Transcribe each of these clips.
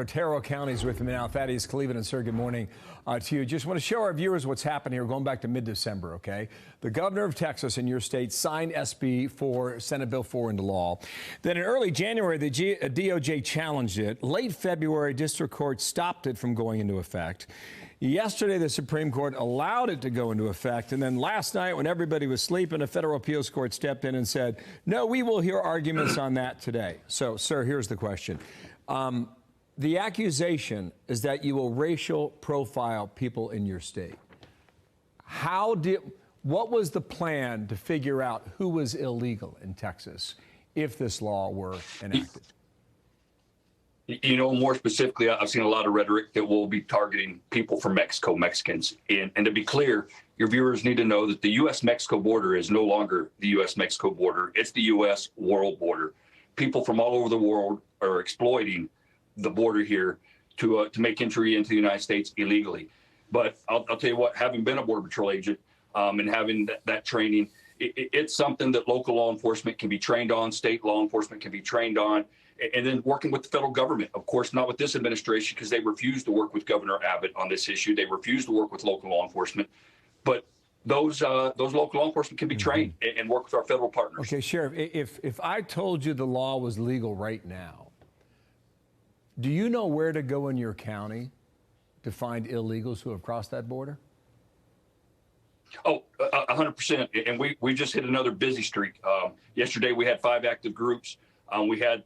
Otero County is with me now. Thaddeus Cleveland, and sir, good morning to you. Just want to show our viewers what's happened here going back to mid-December, okay? The governor of Texas in your state signed SB 4, Senate Bill 4 into law. Then in early January, the DOJ challenged it. Late February, district court stopped it from going into effect. Yesterday, the Supreme Court allowed it to go into effect. And then last night, when everybody was sleeping, a federal appeals court stepped in and said, no, we will hear arguments on that today. So, sir, here's the question. The accusation is that you will racial profile people in your state. What was the plan to figure out who was illegal in Texas if this law were enacted? You know, more specifically, I've seen a lot of rhetoric that will be targeting people from Mexico, Mexicans. And to be clear, your viewers need to know that the U.S.-Mexico border is no longer the U.S.-Mexico border. It's the U.S.-world border. People from all over the world are exploiting the border here to make entry into the United States illegally. But I'll tell you what, having been a Border Patrol agent and having that training, it's something that local law enforcement can be trained on, state law enforcement can be trained on, and then working with the federal government. Of course, not with this administration, because they refuse to work with Governor Abbott on this issue. They refuse to work with local law enforcement. But those local law enforcement can be trained and work with our federal partners. Okay, Sheriff, if I told you the law was legal right now, do you know where to go in your county to find illegals who have crossed that border? Oh, 100%. And we just hit another busy streak. Yesterday, we had 5 active groups. We had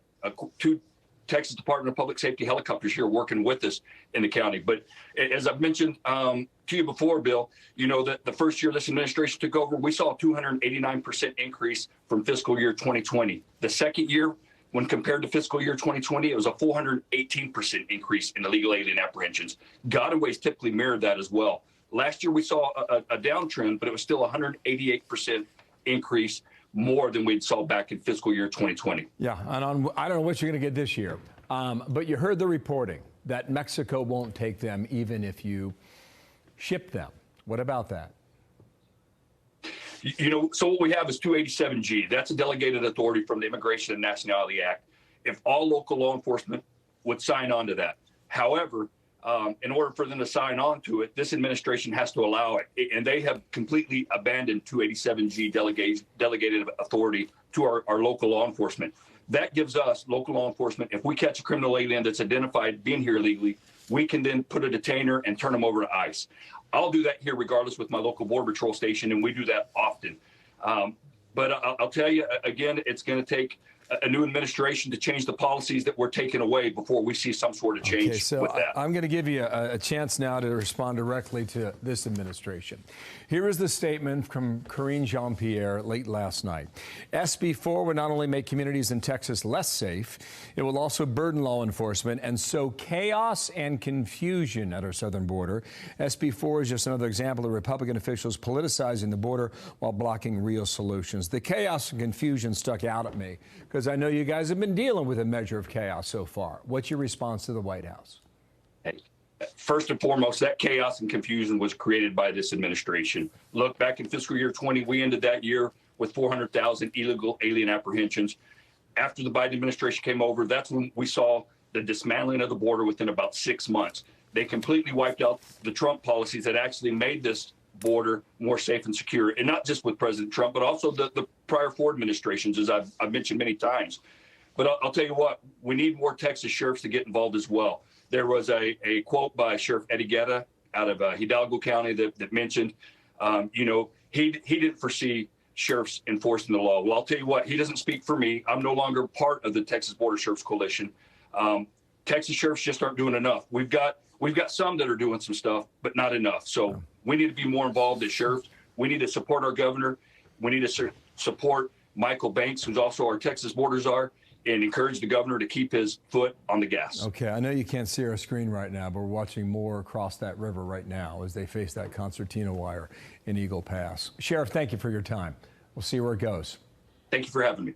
2 Texas Department of Public Safety helicopters here working with us in the county. But as I've mentioned to you before, Bill, you know that the first year this administration took over, we saw a 289% increase from fiscal year 2020. The second year, when compared to fiscal year 2020, it was a 418% increase in illegal alien apprehensions. Gotaways typically mirrored that as well. Last year, we saw a downtrend, but it was still a 188% increase, more than we saw back in fiscal year 2020. Yeah, and I don't know what you're going to get this year, but you heard the reporting that Mexico won't take them even if you ship them. What about that? You know, so what we have is 287G. That's a delegated authority from the Immigration and Nationality Act. If all local law enforcement would sign on to that. However, in order for them to sign on to it, this administration has to allow it. And they have completely abandoned 287G delegated authority to our local law enforcement. That gives us, local law enforcement, if we catch a criminal alien that's identified being here illegally, we can then put a detainer and turn them over to ICE. I'll do that here regardless with my local Border Patrol station, and we do that often. But I'll tell you, again, it's going to take a new administration to change the policies that were taken away before we see some sort of change with that. I'm going to give you a chance now to respond directly to this administration. Here is the statement from Karine Jean-Pierre late last night. SB 4 would not only make communities in Texas less safe, it will also burden law enforcement and sow chaos and confusion at our southern border. SB 4 is just another example of Republican officials politicizing the border while blocking real solutions. The chaos and confusion stuck out at me because I know you guys have been dealing with a measure of chaos so far. What's your response to the White House? Hey, first and foremost, that chaos and confusion was created by this administration. Look, back in fiscal year 20, we ended that year with 400,000 illegal alien apprehensions. After the Biden administration came over, that's when we saw the dismantling of the border within about 6 months. They completely wiped out the Trump policies that actually made this border more safe and secure, and not just with President Trump, but also the prior 4 administrations, as I've mentioned many times. But I'll tell you what, we need more Texas sheriffs to get involved as well. There was a quote by Sheriff Eddie Guetta out of Hidalgo County that mentioned, you know, he didn't foresee sheriffs enforcing the law. Well, I'll tell you what, he doesn't speak for me. I'm no longer part of the Texas Border Sheriffs Coalition. Texas sheriffs just aren't doing enough. We've got some that are doing some stuff, but not enough. So we need to be more involved as sheriffs. We need to support our governor. We need to support Michael Banks, who's also our Texas border czar, and encourage the governor to keep his foot on the gas. Okay, I know you can't see our screen right now, but we're watching more across that river right now as they face that concertina wire in Eagle Pass. Sheriff, thank you for your time. We'll see where it goes. Thank you for having me.